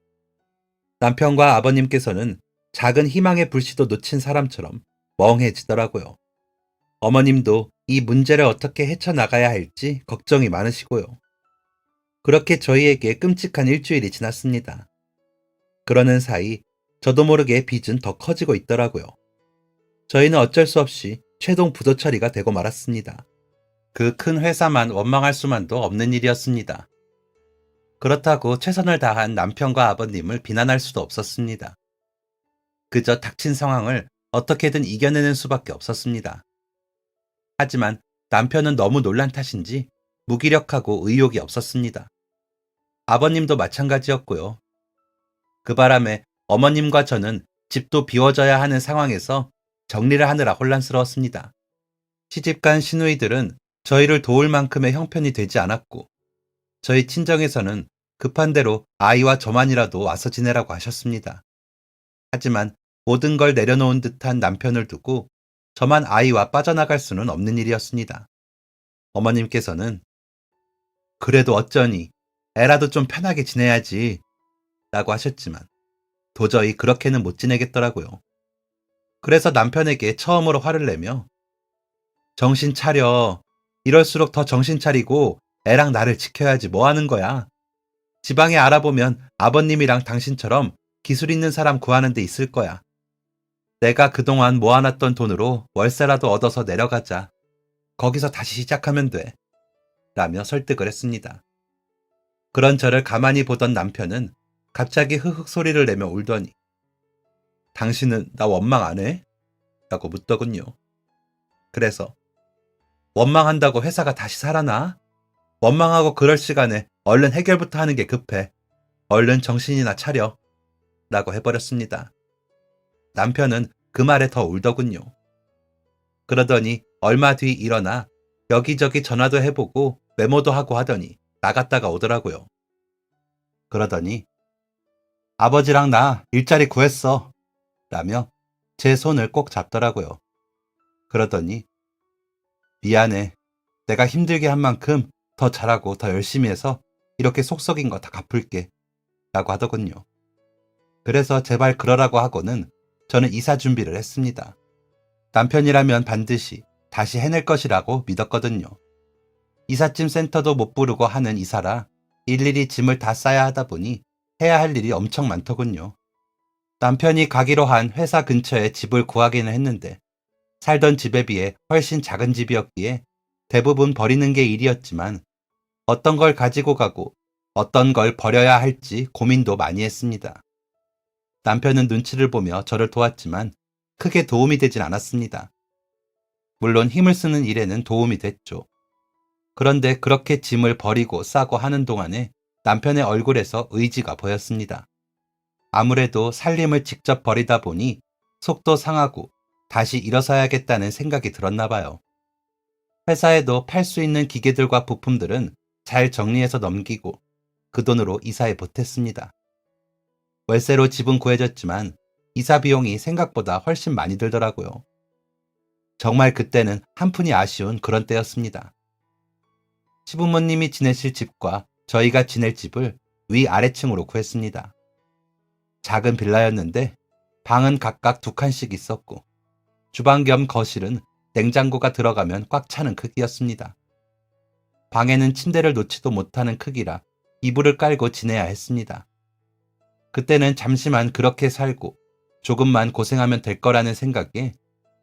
남편과 아버님께서는 작은 희망의 불씨도 놓친 사람처럼 멍해지더라고요. 어머님도 이 문제를 어떻게 헤쳐나가야 할지 걱정이 많으시고요. 그렇게 저희에게 끔찍한 일주일이 지났습니다. 그러는 사이 저도 모르게 빚은 더 커지고 있더라고요. 저희는 어쩔 수 없이 최종 부도 처리가 되고 말았습니다. 그 큰 회사만 원망할 수만도 없는 일이었습니다. 그렇다고 최선을 다한 남편과 아버님을 비난할 수도 없었습니다. 그저 닥친 상황을 어떻게든 이겨내는 수밖에 없었습니다. 하지만 남편은 너무 놀란 탓인지 무기력하고 의욕이 없었습니다. 아버님도 마찬가지였고요. 그 바람에 어머님과 저는 집도 비워져야 하는 상황에서 정리를 하느라 혼란스러웠습니다. 시집간 시누이들은 저희를 도울 만큼의 형편이 되지 않았고 저희 친정에서는 급한 대로 아이와 저만이라도 와서 지내라고 하셨습니다. 하지만 모든 걸 내려놓은 듯한 남편을 두고 저만 아이와 빠져나갈 수는 없는 일이었습니다. 어머님께서는 그래도 어쩌니 애라도 좀 편하게 지내야지 라고 하셨지만 도저히 그렇게는 못 지내겠더라고요. 그래서 남편에게 처음으로 화를 내며 정신 차려. 이럴수록 더 정신 차리고 애랑 나를 지켜야지 뭐 하는 거야. 지방에 알아보면 아버님이랑 당신처럼 기술 있는 사람 구하는 데 있을 거야. 내가 그동안 모아놨던 돈으로 월세라도 얻어서 내려가자. 거기서 다시 시작하면 돼. 라며 설득을 했습니다. 그런 저를 가만히 보던 남편은 갑자기 흐흑 소리를 내며 울더니 당신은 나 원망 안 해? 라고 묻더군요. 그래서 원망한다고 회사가 다시 살아나? 원망하고 그럴 시간에 얼른 해결부터 하는 게 급해. 얼른 정신이나 차려. 라고 해버렸습니다. 남편은 그 말에 더 울더군요. 그러더니 얼마 뒤 일어나 여기저기 전화도 해보고 메모도 하고 하더니 나갔다가 오더라고요. 그러더니 아버지랑 나 일자리 구했어 라며 제 손을 꼭 잡더라고요. 그러더니 미안해. 내가 힘들게 한 만큼 더 잘하고 더 열심히 해서 이렇게 속 썩인 거 다 갚을게 라고 하더군요. 그래서 제발 그러라고 하고는 저는 이사 준비를 했습니다. 남편이라면 반드시 다시 해낼 것이라고 믿었거든요. 이삿짐 센터도 못 부르고 하는 이사라 일일이 짐을 다 싸야 하다 보니 해야 할 일이 엄청 많더군요. 남편이 가기로 한 회사 근처에 집을 구하기는 했는데 살던 집에 비해 훨씬 작은 집이었기에 대부분 버리는 게 일이었지만 어떤 걸 가지고 가고 어떤 걸 버려야 할지 고민도 많이 했습니다. 남편은 눈치를 보며 저를 도왔지만 크게 도움이 되진 않았습니다. 물론 힘을 쓰는 일에는 도움이 됐죠. 그런데 그렇게 짐을 버리고 싸고 하는 동안에 남편의 얼굴에서 의지가 보였습니다. 아무래도 살림을 직접 버리다 보니 속도 상하고 다시 일어서야겠다는 생각이 들었나 봐요. 회사에도 팔 수 있는 기계들과 부품들은 잘 정리해서 넘기고 그 돈으로 이사에 보탰습니다. 월세로 집은 구해졌지만 이사 비용이 생각보다 훨씬 많이 들더라고요. 정말 그때는 한푼이 아쉬운 그런 때였습니다. 시부모님이 지내실 집과 저희가 지낼 집을 위아래층으로 구했습니다. 작은 빌라였는데 방은 각각 2칸씩 있었고 주방 겸 거실은 냉장고가 들어가면 꽉 차는 크기였습니다. 방에는 침대를 놓지도 못하는 크기라 이불을 깔고 지내야 했습니다. 그때는 잠시만 그렇게 살고 조금만 고생하면 될 거라는 생각에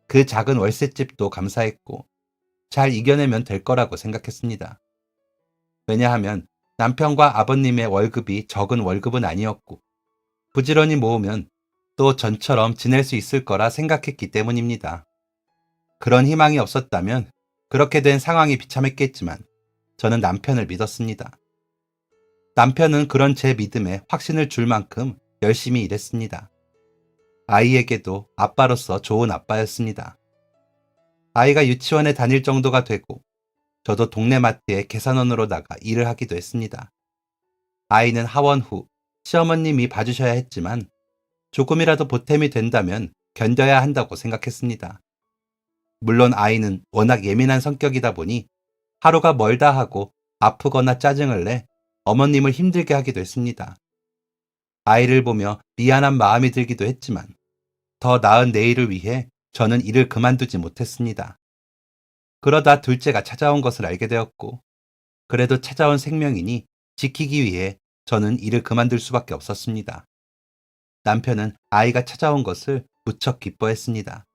그 작은 월세집도 감사했고 잘 이겨내면 될 거라고 생각했습니다. 왜냐하면 남편과 아버님의 월급이 적은 월급은 아니었고 부지런히 모으면 또 전처럼 지낼 수 있을 거라 생각했기 때문입니다. 그런 희망이 없었다면 그렇게 된 상황이 비참했겠지만 저는 남편을 믿었습니다. 남편은 그런 제 믿음에 확신을 줄 만큼 열심히 일했습니다. 아이에게도 아빠로서 좋은 아빠였습니다. 아이가 유치원에 다닐 정도가 되고 저도 동네 마트에 계산원으로 나가 일을 하기도 했습니다. 아이는 하원 후 시어머님이 봐주셔야 했지만 조금이라도 보탬이 된다면 견뎌야 한다고 생각했습니다. 물론 아이는 워낙 예민한 성격이다 보니 하루가 멀다 하고 아프거나 짜증을 내 어머님을 힘들게 하기도 했습니다. 아이를 보며 미안한 마음이 들기도 했지만 더 나은 내일을 위해 저는 일을 그만두지 못했습니다. 그러다 둘째가 찾아온 것을 알게 되었고 그래도 찾아온 생명이니 지키기 위해 저는 일을 그만둘 수밖에 없었습니다. 남편은 아이가 찾아온 것을 무척 기뻐했습니다.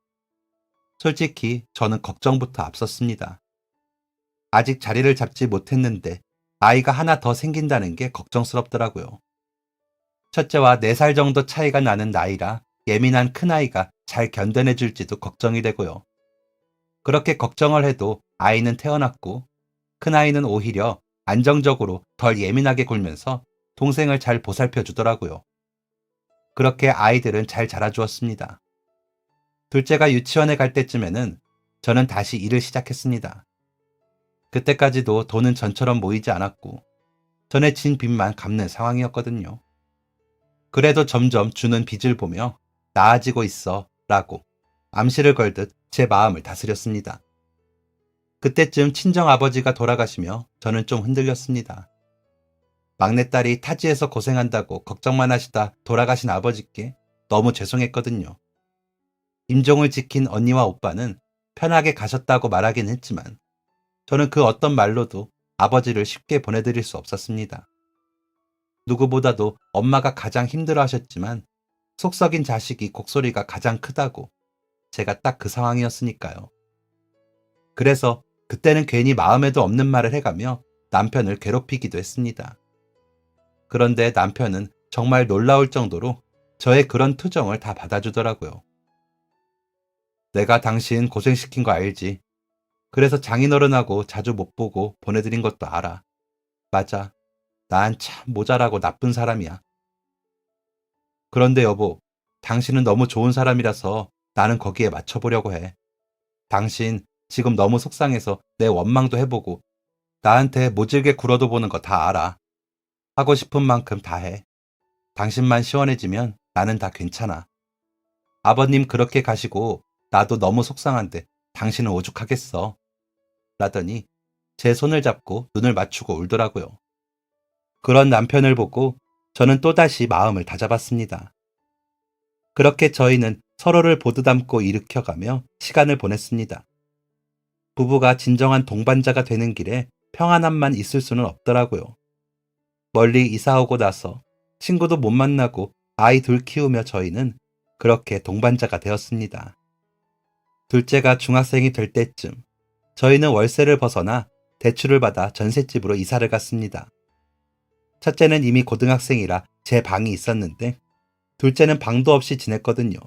솔직히 저는 걱정부터 앞섰습니다. 아직 자리를 잡지 못했는데 아이가 하나 더 생긴다는 게 걱정스럽더라고요. 첫째와 4살 정도 차이가 나는 나이라 예민한 큰아이가 잘 견뎌내줄지도 걱정이 되고요. 그렇게 걱정을 해도 아이는 태어났고 큰아이는 오히려 안정적으로 덜 예민하게 굴면서 동생을 잘 보살펴 주더라고요. 그렇게 아이들은 잘 자라주었습니다. 둘째가 유치원에 갈 때쯤에는 저는 다시 일을 시작했습니다. 그때까지도 돈은 전처럼 모이지 않았고 전에 진 빚만 갚는 상황이었거든요. 그래도 점점 주는 빚을 보며 나아지고 있어 라고 암시를 걸듯 제 마음을 다스렸습니다. 그때쯤 친정아버지가 돌아가시며 저는 좀 흔들렸습니다. 막내딸이 타지에서 고생한다고 걱정만 하시다 돌아가신 아버지께 너무 죄송했거든요. 임종을 지킨 언니와 오빠는 편하게 가셨다고 말하긴 했지만 저는 그 어떤 말로도 아버지를 쉽게 보내드릴 수 없었습니다. 누구보다도 엄마가 가장 힘들어 하셨지만 속 썩인 자식이 곡소리가 가장 크다고 제가 딱 그 상황이었으니까요. 그래서 그때는 괜히 마음에도 없는 말을 해가며 남편을 괴롭히기도 했습니다. 그런데 남편은 정말 놀라울 정도로 저의 그런 투정을 다 받아주더라고요. 내가 당신 고생시킨 거 알지? 그래서 장인어른하고 자주 못 보고 보내드린 것도 알아. 맞아. 난 참 모자라고 나쁜 사람이야. 그런데 여보, 당신은 너무 좋은 사람이라서 나는 거기에 맞춰보려고 해. 당신 지금 너무 속상해서 내 원망도 해보고 나한테 모질게 굴어도 보는 거 다 알아. 하고 싶은 만큼 다 해. 당신만 시원해지면 나는 다 괜찮아. 아버님 그렇게 가시고 나도 너무 속상한데 당신은 오죽하겠어. 라더니 제 손을 잡고 눈을 맞추고 울더라고요. 그런 남편을 보고 저는 또다시 마음을 다잡았습니다. 그렇게 저희는 서로를 보드담고 일으켜가며 시간을 보냈습니다. 부부가 진정한 동반자가 되는 길에 평안함만 있을 수는 없더라고요. 멀리 이사 오고 나서 친구도 못 만나고 아이 둘 키우며 저희는 그렇게 동반자가 되었습니다. 둘째가 중학생이 될 때쯤 저희는 월세를 벗어나 대출을 받아 전셋집으로 이사를 갔습니다. 첫째는 이미 고등학생이라 제 방이 있었는데 둘째는 방도 없이 지냈거든요.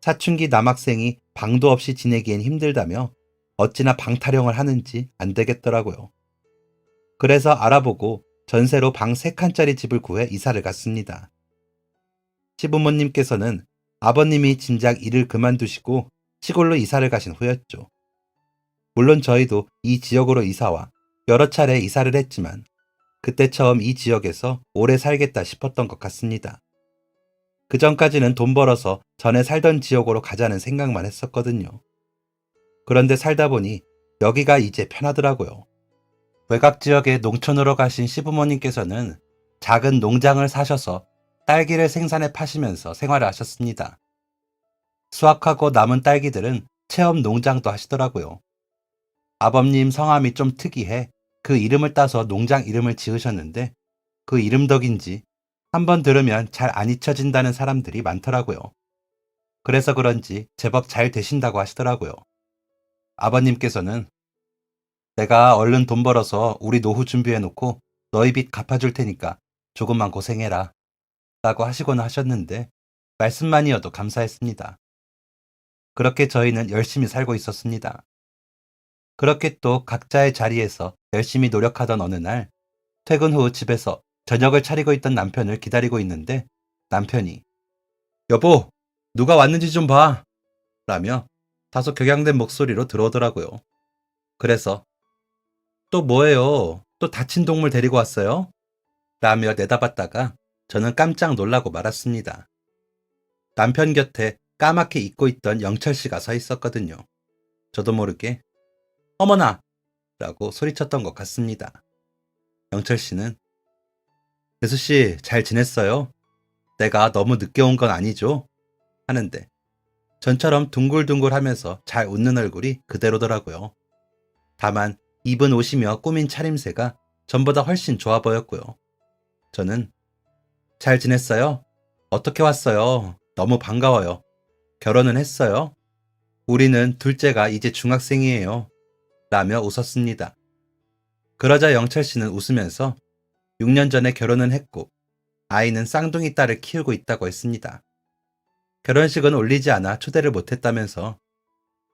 사춘기 남학생이 방도 없이 지내기엔 힘들다며 어찌나 방 타령을 하는지 안 되겠더라고요. 그래서 알아보고 전세로 방 3칸짜리 집을 구해 이사를 갔습니다. 시부모님께서는 아버님이 진작 일을 그만두시고 시골로 이사를 가신 후였죠. 물론 저희도 이 지역으로 이사와 여러 차례 이사를 했지만 그때 처음 이 지역에서 오래 살겠다 싶었던 것 같습니다. 그 전까지는 돈 벌어서 전에 살던 지역으로 가자는 생각만 했었거든요. 그런데 살다 보니 여기가 이제 편하더라고요. 외곽 지역의 농촌으로 가신 시부모님께서는 작은 농장을 사셔서 딸기를 생산해 파시면서 생활을 하셨습니다. 수확하고 남은 딸기들은 체험 농장도 하시더라고요. 아버님 성함이 좀 특이해 그 이름을 따서 농장 이름을 지으셨는데 그 이름 덕인지 한번 들으면 잘 안 잊혀진다는 사람들이 많더라고요. 그래서 그런지 제법 잘 되신다고 하시더라고요. 아버님께서는 내가 얼른 돈 벌어서 우리 노후 준비해놓고 너희 빚 갚아줄 테니까 조금만 고생해라 라고 하시곤 하셨는데 말씀만이어도 감사했습니다. 그렇게 저희는 열심히 살고 있었습니다. 그렇게 또 각자의 자리에서 열심히 노력하던 어느 날 퇴근 후 집에서 저녁을 차리고 있던 남편을 기다리고 있는데 남편이 여보, 누가 왔는지 좀 봐 라며 다소 격양된 목소리로 들어오더라고요. 그래서 또 뭐예요? 또 다친 동물 데리고 왔어요? 라며 내다봤다가 저는 깜짝 놀라고 말았습니다. 남편 곁에 까맣게 잊고 있던 영철 씨가 서 있었거든요. 저도 모르게 어머나! 라고 소리쳤던 것 같습니다. 영철 씨는 예수 씨 잘 지냈어요? 내가 너무 늦게 온 건 아니죠? 하는데 전처럼 둥글둥글 하면서 잘 웃는 얼굴이 그대로더라고요. 다만 입은 옷이며 꾸민 차림새가 전보다 훨씬 좋아 보였고요. 저는 잘 지냈어요? 어떻게 왔어요? 너무 반가워요. 결혼은 했어요? 우리는 둘째가 이제 중학생이에요. 라며 웃었습니다. 그러자 영철 씨는 웃으면서 6년 전에 결혼은 했고 아이는 쌍둥이 딸을 키우고 있다고 했습니다. 결혼식은 올리지 않아 초대를 못했다면서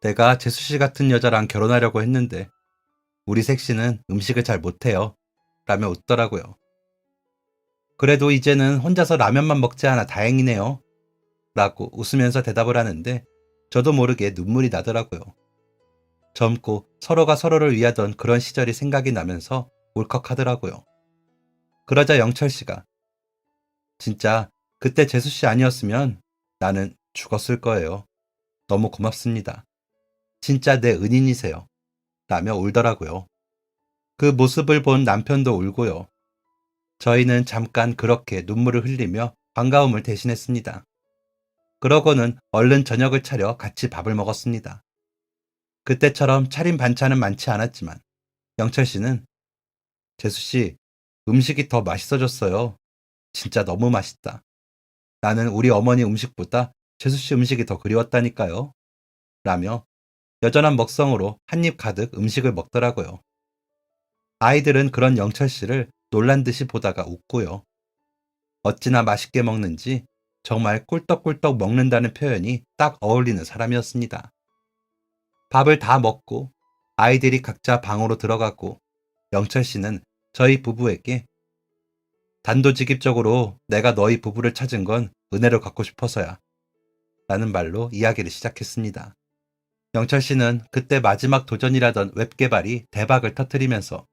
내가 재수 씨 같은 여자랑 결혼하려고 했는데 우리 색씨는 음식을 잘 못해요. 라며 웃더라고요. 그래도 이제는 혼자서 라면만 먹지 않아 다행이네요. 라고 웃으면서 대답을 하는데 저도 모르게 눈물이 나더라고요. 젊고 서로가 서로를 위하던 그런 시절이 생각이 나면서 울컥하더라고요. 그러자 영철 씨가 진짜 그때 재수 씨 아니었으면 나는 죽었을 거예요. 너무 고맙습니다. 진짜 내 은인이세요. 라며 울더라고요. 그 모습을 본 남편도 울고요. 저희는 잠깐 그렇게 눈물을 흘리며 반가움을 대신했습니다. 그러고는 얼른 저녁을 차려 같이 밥을 먹었습니다. 그때처럼 차린 반찬은 많지 않았지만 영철 씨는 재수 씨 음식이 더 맛있어졌어요. 진짜 너무 맛있다. 나는 우리 어머니 음식보다 재수 씨 음식이 더 그리웠다니까요. 라며 여전한 먹성으로 한입 가득 음식을 먹더라고요. 아이들은 그런 영철 씨를 놀란 듯이 보다가 웃고요. 어찌나 맛있게 먹는지 정말 꿀떡꿀떡 먹는다는 표현이 딱 어울리는 사람이었습니다. 밥을 다 먹고 아이들이 각자 방으로 들어가고 영철 씨는 저희 부부에게 단도직입적으로 내가 너희 부부를 찾은 건 은혜로 갚고 싶어서야. 라는 말로 이야기를 시작했습니다. 영철 씨는 그때 마지막 도전이라던 웹 개발이 대박을 터뜨리면서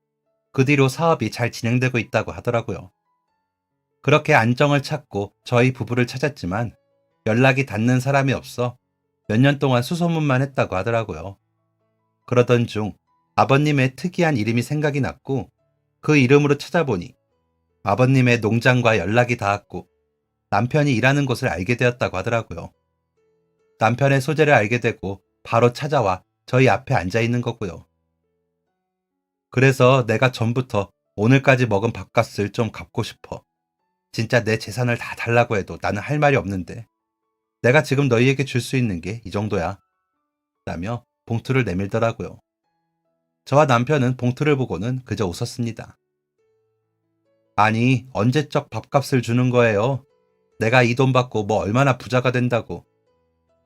그 뒤로 사업이 잘 진행되고 있다고 하더라고요. 그렇게 안정을 찾고 저희 부부를 찾았지만 연락이 닿는 사람이 없어 몇 년 동안 수소문만 했다고 하더라고요. 그러던 중 아버님의 특이한 이름이 생각이 났고 그 이름으로 찾아보니 아버님의 농장과 연락이 닿았고 남편이 일하는 곳을 알게 되었다고 하더라고요. 남편의 소재를 알게 되고 바로 찾아와 저희 앞에 앉아 있는 거고요. 그래서 내가 전부터 오늘까지 먹은 밥값을 좀 갚고 싶어. 진짜 내 재산을 다 달라고 해도 나는 할 말이 없는데 내가 지금 너희에게 줄 수 있는 게 이 정도야. 라며 봉투를 내밀더라고요. 저와 남편은 봉투를 보고는 그저 웃었습니다. 아니, 언제적 밥값을 주는 거예요? 내가 이 돈 받고 뭐 얼마나 부자가 된다고.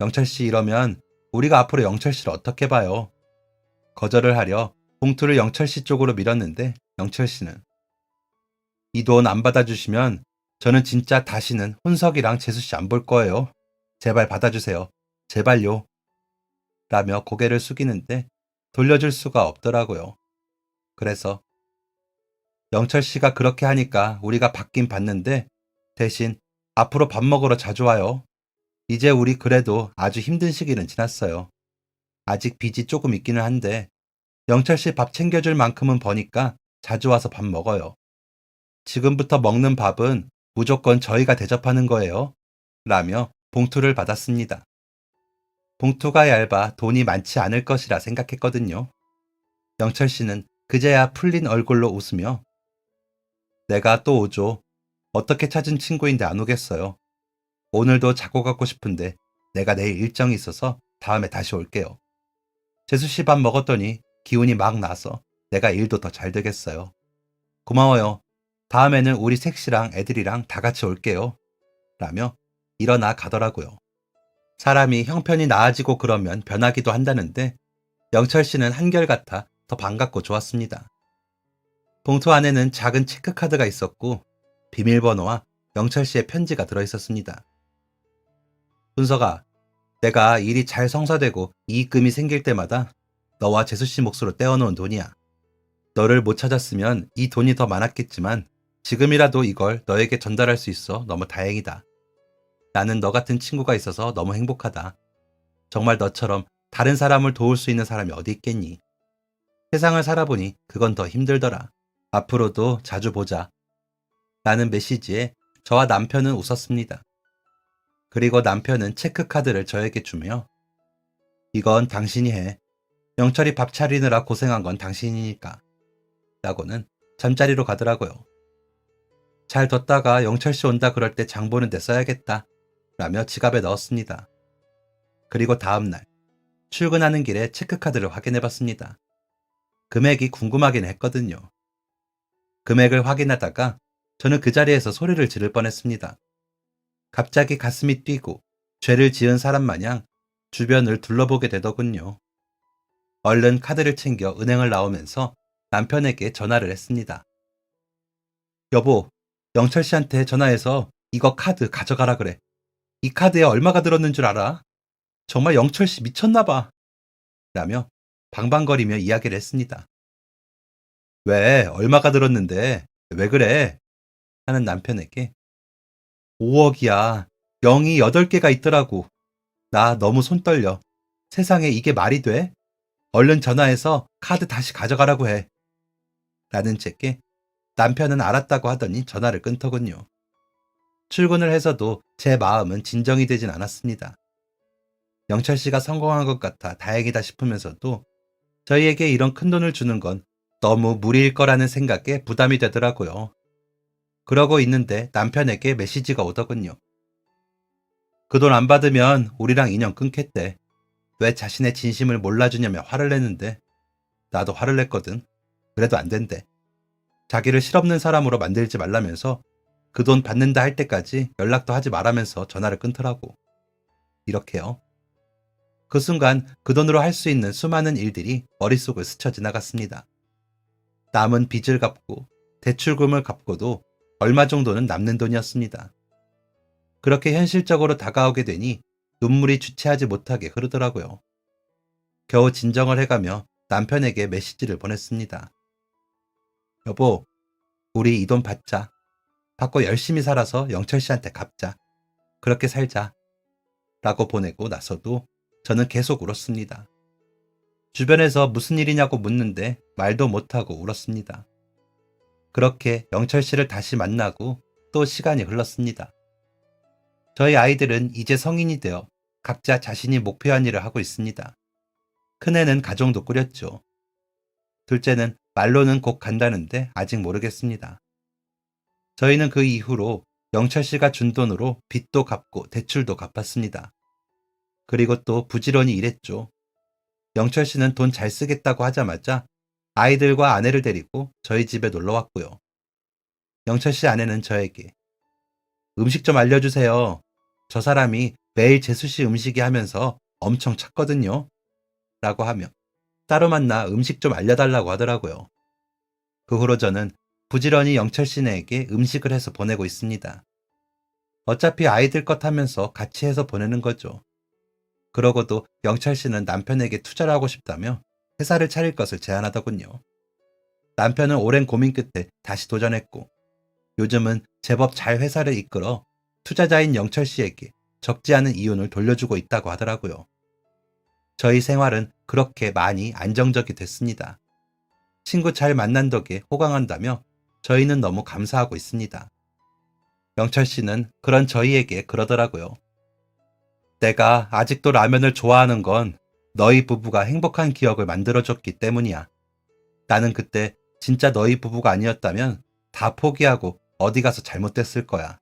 영철 씨 이러면 우리가 앞으로 영철 씨를 어떻게 봐요? 거절을 하려 봉투를 영철 씨 쪽으로 밀었는데 영철 씨는 이 돈 안 받아주시면 저는 진짜 다시는 혼석이랑 재수 씨 안 볼 거예요. 제발 받아주세요. 제발요. 라며 고개를 숙이는데 돌려줄 수가 없더라고요. 그래서 영철 씨가 그렇게 하니까 우리가 받긴 받는데 대신 앞으로 밥 먹으러 자주 와요. 이제 우리 그래도 아주 힘든 시기는 지났어요. 아직 빚이 조금 있기는 한데 영철 씨 밥 챙겨줄 만큼은 버니까 자주 와서 밥 먹어요. 지금부터 먹는 밥은 무조건 저희가 대접하는 거예요. 라며 봉투를 받았습니다. 봉투가 얇아 돈이 많지 않을 것이라 생각했거든요. 영철 씨는 그제야 풀린 얼굴로 웃으며 내가 또 오죠. 어떻게 찾은 친구인데 안 오겠어요. 오늘도 자고 가고 싶은데 내가 내일 일정이 있어서 다음에 다시 올게요. 재수 씨 밥 먹었더니 기운이 막 나서 내가 일도 더 잘 되겠어요. 고마워요. 다음에는 우리 셋이랑 애들이랑 다 같이 올게요. 라며 일어나 가더라고요. 사람이 형편이 나아지고 그러면 변하기도 한다는데 영철 씨는 한결같아 더 반갑고 좋았습니다. 봉투 안에는 작은 체크카드가 있었고 비밀번호와 영철 씨의 편지가 들어있었습니다. 순서가 내가 일이 잘 성사되고 이익금이 생길 때마다 너와 재수 씨 몫으로 떼어놓은 돈이야. 너를 못 찾았으면 이 돈이 더 많았겠지만 지금이라도 이걸 너에게 전달할 수 있어 너무 다행이다. 나는 너 같은 친구가 있어서 너무 행복하다. 정말 너처럼 다른 사람을 도울 수 있는 사람이 어디 있겠니? 세상을 살아보니 그건 더 힘들더라. 앞으로도 자주 보자. 라는 메시지에 저와 남편은 웃었습니다. 그리고 남편은 체크카드를 저에게 주며 이건 당신이 해. 영철이 밥 차리느라 고생한 건 당신이니까. 라고는 잠자리로 가더라고요. 잘 뒀다가 영철 씨 온다 그럴 때 장 보는 데 써야겠다. 라며 지갑에 넣었습니다. 그리고 다음날 출근하는 길에 체크카드를 확인해 봤습니다. 금액이 궁금하긴 했거든요. 금액을 확인하다가 저는 그 자리에서 소리를 지를 뻔했습니다. 갑자기 가슴이 뛰고 죄를 지은 사람 마냥 주변을 둘러보게 되더군요. 얼른 카드를 챙겨 은행을 나오면서 남편에게 전화를 했습니다. 여보, 영철 씨한테 전화해서 이거 카드 가져가라 그래. 이 카드에 얼마가 들었는 줄 알아? 정말 영철 씨 미쳤나 봐. 라며 방방거리며 이야기를 했습니다. 왜? 얼마가 들었는데? 왜 그래? 하는 남편에게 5억이야. 0이 8개가 있더라고. 나 너무 손 떨려. 세상에 이게 말이 돼? 얼른 전화해서 카드 다시 가져가라고 해. 라는 제게 남편은 알았다고 하더니 전화를 끊더군요. 출근을 해서도 제 마음은 진정이 되진 않았습니다. 영철 씨가 성공한 것 같아 다행이다 싶으면서도 저희에게 이런 큰 돈을 주는 건 너무 무리일 거라는 생각에 부담이 되더라고요. 그러고 있는데 남편에게 메시지가 오더군요. 그 돈 안 받으면 우리랑 인연 끊겠대. 왜 자신의 진심을 몰라주냐며 화를 내는데 나도 화를 냈거든. 그래도 안 된대. 자기를 실없는 사람으로 만들지 말라면서 그 돈 받는다 할 때까지 연락도 하지 말라면서 전화를 끊더라고. 이렇게요. 그 순간 그 돈으로 할 수 있는 수많은 일들이 머릿속을 스쳐 지나갔습니다. 남은 빚을 갚고 대출금을 갚고도 얼마 정도는 남는 돈이었습니다. 그렇게 현실적으로 다가오게 되니 눈물이 주체하지 못하게 흐르더라고요. 겨우 진정을 해가며 남편에게 메시지를 보냈습니다. 여보, 우리 이 돈 받자. 받고 열심히 살아서 영철 씨한테 갚자. 그렇게 살자. 라고 보내고 나서도 저는 계속 울었습니다. 주변에서 무슨 일이냐고 묻는데 말도 못하고 울었습니다. 그렇게 영철 씨를 다시 만나고 또 시간이 흘렀습니다. 저희 아이들은 이제 성인이 되어 각자 자신이 목표한 일을 하고 있습니다. 큰애는 가정도 꾸렸죠. 둘째는 말로는 곧 간다는데 아직 모르겠습니다. 저희는 그 이후로 영철 씨가 준 돈으로 빚도 갚고 대출도 갚았습니다. 그리고 또 부지런히 일했죠. 영철 씨는 돈 잘 쓰겠다고 하자마자 아이들과 아내를 데리고 저희 집에 놀러 왔고요. 영철 씨 아내는 저에게 음식 좀 알려주세요. 저 사람이 매일 재수 씨 음식이 하면서 엄청 찾거든요. 라고 하며 따로 만나 음식 좀 알려달라고 하더라고요. 그 후로 저는 부지런히 영철 씨네에게 음식을 해서 보내고 있습니다. 어차피 아이들 것 하면서 같이 해서 보내는 거죠. 그러고도 영철 씨는 남편에게 투자를 하고 싶다며 회사를 차릴 것을 제안하더군요. 남편은 오랜 고민 끝에 다시 도전했고 요즘은 제법 잘 회사를 이끌어 투자자인 영철 씨에게 적지 않은 이윤을 돌려주고 있다고 하더라고요. 저희 생활은 그렇게 많이 안정적이 됐습니다. 친구 잘 만난 덕에 호강한다며 저희는 너무 감사하고 있습니다. 영철 씨는 그런 저희에게 그러더라고요. 내가 아직도 라면을 좋아하는 건 너희 부부가 행복한 기억을 만들어줬기 때문이야. 나는 그때 진짜 너희 부부가 아니었다면 다 포기하고 어디 가서 잘못됐을 거야.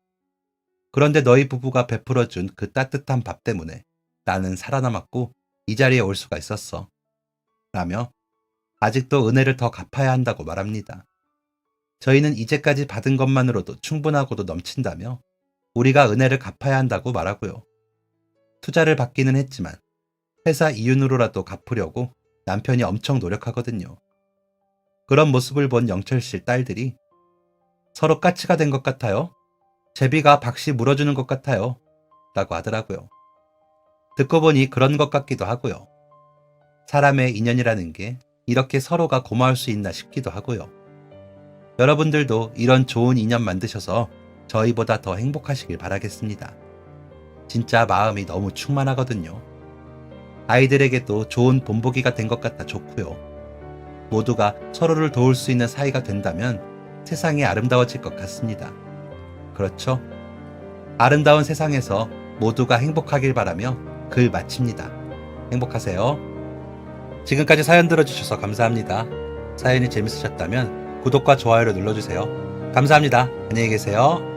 그런데 너희 부부가 베풀어준 그 따뜻한 밥 때문에 나는 살아남았고 이 자리에 올 수가 있었어. 라며 아직도 은혜를 더 갚아야 한다고 말합니다. 저희는 이제까지 받은 것만으로도 충분하고도 넘친다며 우리가 은혜를 갚아야 한다고 말하고요. 투자를 받기는 했지만 회사 이윤으로라도 갚으려고 남편이 엄청 노력하거든요. 그런 모습을 본 영철 씨 딸들이 서로 까치가 된 것 같아요. 제비가 박씨 물어주는 것 같아요. 라고 하더라고요. 듣고 보니 그런 것 같기도 하고요. 사람의 인연이라는 게 이렇게 서로가 고마울 수 있나 싶기도 하고요. 여러분들도 이런 좋은 인연 만드셔서 저희보다 더 행복하시길 바라겠습니다. 진짜 마음이 너무 충만하거든요. 아이들에게도 좋은 본보기가 된 것 같아 좋고요. 모두가 서로를 도울 수 있는 사이가 된다면 세상이 아름다워질 것 같습니다. 그렇죠? 아름다운 세상에서 모두가 행복하길 바라며 글 마칩니다. 행복하세요. 지금까지 사연 들어주셔서 감사합니다. 사연이 재밌으셨다면 구독과 좋아요를 눌러주세요. 감사합니다. 안녕히 계세요.